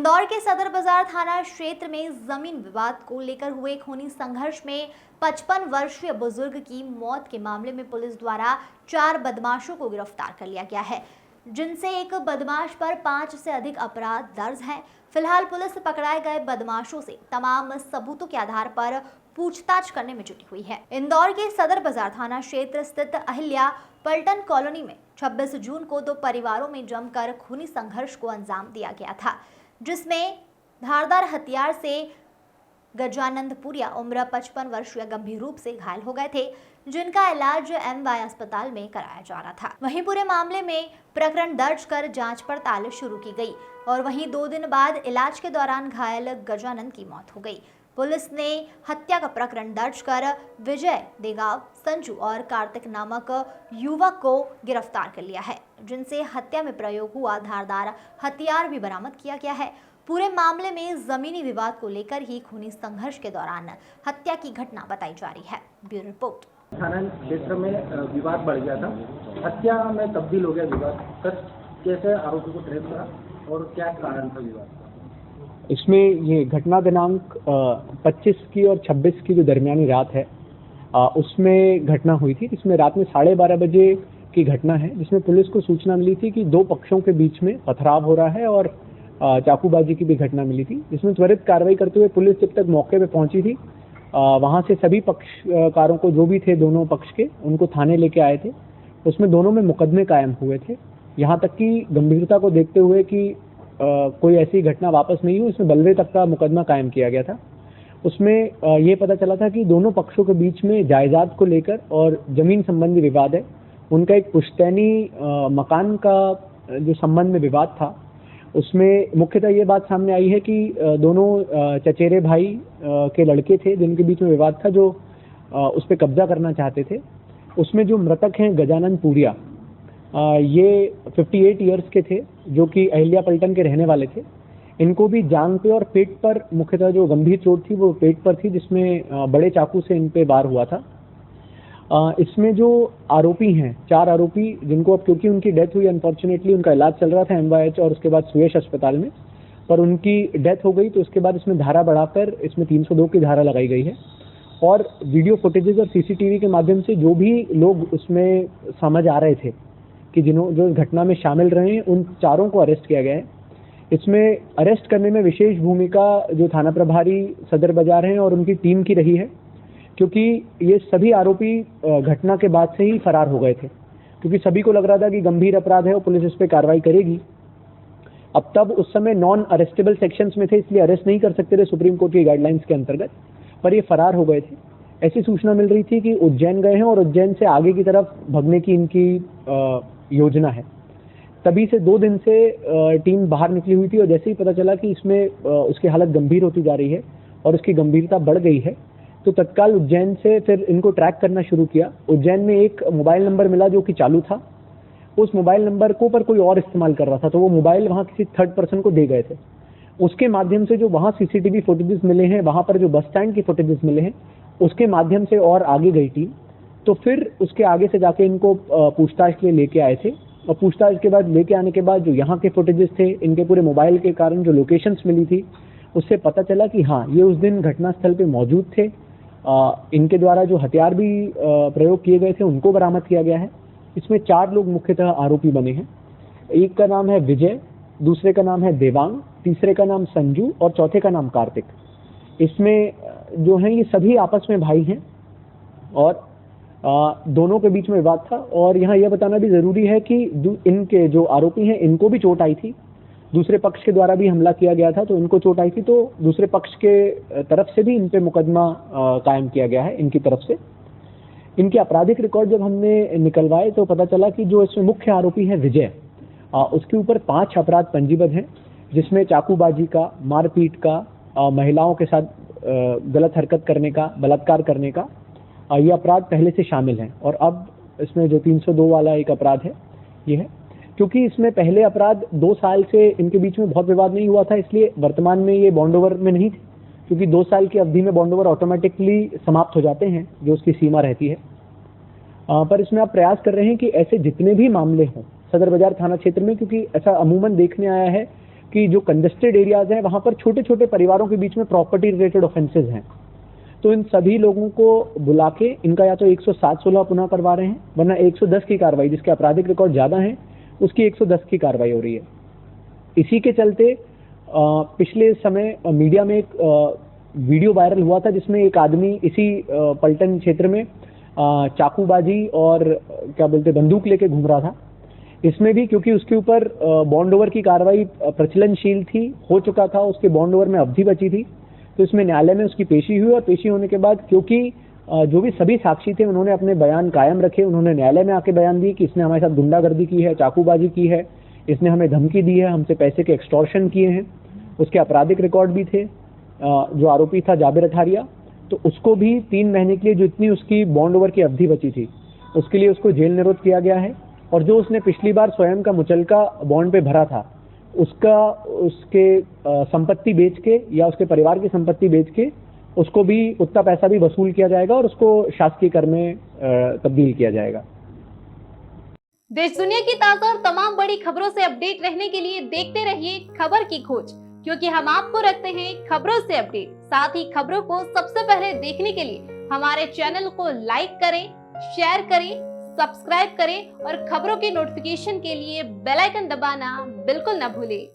इंदौर के सदर बाजार थाना क्षेत्र में जमीन विवाद को लेकर हुए खूनी संघर्ष में 55 वर्षीय बुजुर्ग की मौत के मामले में पुलिस द्वारा 4 बदमाशों को गिरफ्तार कर लिया गया है, जिनसे एक बदमाश पर 5 से अधिक अपराध दर्ज हैं। फिलहाल पुलिस पकड़ाए गए बदमाशों से तमाम सबूतों के आधार पर पूछताछ करने में जुटी हुई है। इंदौर के सदर बाजार थाना क्षेत्र स्थित अहिल्या पल्टन कॉलोनी में 26 जून को 2 परिवारों में जमकर खूनी संघर्ष को अंजाम दिया गया था, जिसमें धारदार हथियार से गजानंद पुरिया उम्र 55 वर्षीय गंभीर रूप से घायल हो गए थे, जिनका इलाज MY अस्पताल में कराया जा रहा था। वहीं पूरे मामले में प्रकरण दर्ज कर जांच पड़ताल शुरू की गई और वहीं 2 दिन बाद इलाज के दौरान घायल गजानंद की मौत हो गई। पुलिस ने हत्या का प्रकरण दर्ज कर विजय, देगाव, संजू और कार्तिक नामक युवक को गिरफ्तार कर लिया है, जिनसे हत्या में प्रयोग हुआ धारदार हथियार भी बरामद किया गया है। पूरे मामले में जमीनी विवाद को लेकर ही खूनी संघर्ष के दौरान हत्या की घटना बताई जा रही है। Bureau report. थाना क्षेत्र में विवाद बढ़ गया था, हत्या में तब्दील हो गया विवाद। सर, कैसे आरोपी को ट्रेस करा और क्या कारण था विवाद? इसमें ये घटना दिनांक 25 की और 26 की जो दरमियानी रात है, उसमें घटना हुई थी। इसमें रात में 12:30 बजे की घटना है, जिसमें पुलिस को सूचना मिली थी कि 2 पक्षों के बीच में पथराव हो रहा है और चाकूबाजी की भी घटना मिली थी। जिसमें त्वरित कार्रवाई करते हुए पुलिस जब तक मौके पे पहुंची थी, वहां से सभी पक्षकारों को, जो भी थे दोनों पक्ष के, उनको थाने लेके आए थे। उसमें दोनों में मुकदमे कायम हुए थे। यहाँ तक कि गंभीरता को देखते हुए कि कोई ऐसी घटना वापस नहीं हुई, उसमें बलवे तक का मुकदमा कायम किया गया था। उसमें ये पता चला था कि दोनों पक्षों के बीच में जायदाद को लेकर और जमीन संबंधी विवाद है। उनका एक पुश्तैनी मकान का जो संबंध में विवाद था, उसमें मुख्यतः ये बात सामने आई है कि दोनों चचेरे भाई के लड़के थे जिनके बीच में विवाद था, जो उस पर कब्जा करना चाहते थे। उसमें जो मृतक हैं गजानंद पुरिया, ये 58 इयर्स के थे, जो कि अहिल्या पल्टन के रहने वाले थे। इनको भी जांघ पे और पेट पर, मुख्यतः जो गंभीर चोट थी वो पेट पर थी, जिसमें बड़े चाकू से इन पे वार हुआ था। इसमें जो आरोपी हैं, 4 आरोपी, जिनको अब क्योंकि उनकी डेथ हुई, अनफॉर्चुनेटली उनका इलाज चल रहा था MYH और उसके बाद सुयश अस्पताल में, पर उनकी डेथ हो गई, तो उसके बाद इसमें धारा बढ़ाकर इसमें 302 की धारा लगाई गई है। और वीडियो फुटेजेस और CCTV के माध्यम से जो भी लोग उसमें समझ आ रहे थे कि जो इस घटना में शामिल रहे हैं, उन 4 को अरेस्ट किया गया है। इसमें अरेस्ट करने में विशेष भूमिका जो थाना प्रभारी सदर बाजार हैं और उनकी टीम की रही है, क्योंकि ये सभी आरोपी घटना के बाद से ही फरार हो गए थे, क्योंकि सभी को लग रहा था कि गंभीर अपराध है और पुलिस इस पर कार्रवाई करेगी। अब तब उस समय नॉन अरेस्टेबल सेक्शंस में थे, इसलिए अरेस्ट नहीं कर सकते थे सुप्रीम कोर्ट की गाइडलाइंस के अंतर्गत, पर ये फरार हो गए थे। ऐसी सूचना मिल रही थी कि उज्जैन गए हैं और उज्जैन से आगे की तरफ भगने की इनकी योजना है। तभी से 2 दिन से टीम बाहर निकली हुई थी और जैसे ही पता चला कि इसमें उसकी हालत गंभीर होती जा रही है और उसकी गंभीरता बढ़ गई है, तो तत्काल उज्जैन से फिर इनको ट्रैक करना शुरू किया। उज्जैन में एक मोबाइल नंबर मिला जो कि चालू था। उस मोबाइल नंबर को पर कोई और इस्तेमाल कर रहा था, तो वो मोबाइल वहाँ किसी थर्ड पर्सन को दे गए थे। उसके माध्यम से जो वहाँ CCTV फुटेजेस मिले हैं, वहाँ पर जो बस स्टैंड की फुटेजेस मिले हैं, उसके माध्यम से और आगे गई टीम। तो फिर उसके आगे से जाके इनको पूछताछ के लिए लेके आए थे और पूछताछ के बाद लेके आने के बाद जो यहाँ के फुटेजेस थे, इनके पूरे मोबाइल के कारण जो लोकेशंस मिली थी, उससे पता चला कि हाँ, ये उस दिन घटनास्थल पे मौजूद थे। इनके द्वारा जो हथियार भी प्रयोग किए गए थे, उनको बरामद किया गया है। इसमें 4 लोग मुख्यतः आरोपी बने हैं। एक का नाम है विजय, दूसरे का नाम है देवांग, तीसरे का नाम संजू और चौथे का नाम कार्तिक। इसमें जो है ये सभी आपस में भाई हैं और दोनों के बीच में विवाद था। और यहाँ यह बताना भी जरूरी है कि इनके जो आरोपी हैं, इनको भी चोट आई थी। दूसरे पक्ष के द्वारा भी हमला किया गया था, तो इनको चोट आई थी, तो दूसरे पक्ष के तरफ से भी इन पे मुकदमा कायम किया गया है इनकी तरफ से। इनके आपराधिक रिकॉर्ड जब हमने निकलवाए तो पता चला कि जो इसमें मुख्य आरोपी है विजय, उसके ऊपर 5 अपराध पंजीबद्ध हैं, जिसमें चाकूबाजी का, मारपीट का, महिलाओं के साथ गलत हरकत करने का, बलात्कार करने का, ये अपराध पहले से शामिल हैं। और अब इसमें जो 302 वाला एक अपराध है, ये है। क्योंकि इसमें पहले अपराध 2 साल से इनके बीच में बहुत विवाद नहीं हुआ था, इसलिए वर्तमान में ये बॉन्ड ओवर में नहीं थे, क्योंकि 2 साल की अवधि में बॉन्ड ओवर ऑटोमेटिकली समाप्त हो जाते हैं, जो उसकी सीमा रहती है। पर इसमें आप प्रयास कर रहे हैं कि ऐसे जितने भी मामले हों सदर बाजार थाना क्षेत्र में, क्योंकि ऐसा अमूमन देखने आया है कि जो कंजेस्टेड एरियाज हैं वहाँ पर छोटे छोटे परिवारों के बीच में प्रॉपर्टी रिलेटेड ऑफेंसेज हैं। तो इन सभी लोगों को बुला के इनका या तो 107-16 पुनः करवा रहे हैं, वरना 110 की कार्रवाई, जिसके आपराधिक रिकॉर्ड ज़्यादा हैं उसकी 110 की कार्रवाई हो रही है। इसी के चलते पिछले समय मीडिया में एक वीडियो वायरल हुआ था जिसमें एक आदमी इसी पलटन क्षेत्र में चाकूबाजी और क्या बोलते बंदूक लेके घूम रहा था। इसमें भी क्योंकि उसके ऊपर बॉन्ड ओवर की कार्रवाई प्रचलनशील थी, हो चुका था, उसके बॉन्ड ओवर में अवधि बची थी, तो इसमें न्यायालय में उसकी पेशी हुई और पेशी होने के बाद क्योंकि जो भी सभी साक्षी थे उन्होंने अपने बयान कायम रखे, उन्होंने न्यायालय में आके बयान दिए कि इसने हमारे साथ गुंडागर्दी की है, चाकूबाजी की है, इसने हमें धमकी दी है, हमसे पैसे के एक्सटॉर्शन किए हैं, उसके आपराधिक रिकॉर्ड भी थे। जो आरोपी था जाबिर अठारिया, तो उसको भी 3 महीने के लिए जितनी उसकी बॉन्ड ओवर की अवधि बची थी उसके लिए उसको जेल निरोध किया गया है। और जो उसने पिछली बार स्वयं का मुचलका बॉन्ड पे भरा था उसका उसके संपत्ति बेच के या उसके परिवार की संपत्ति बेच के उसको भी उतना पैसा भी वसूल किया जाएगा और उसको शासकीय कर में तब्दील किया जाएगा। देश दुनिया की ताजा और तमाम बड़ी खबरों से अपडेट रहने के लिए देखते रहिए खबर की खोज, क्योंकि हम आपको रखते हैं खबरों से अपडेट। साथ ही खबरों को सबसे पहले देखने के लिए हमारे चैनल को लाइक करें, शेयर करें, सब्सक्राइब करें और खबरों की नोटिफिकेशन के लिए बेल आइकन दबाना बिल्कुल न भूलें।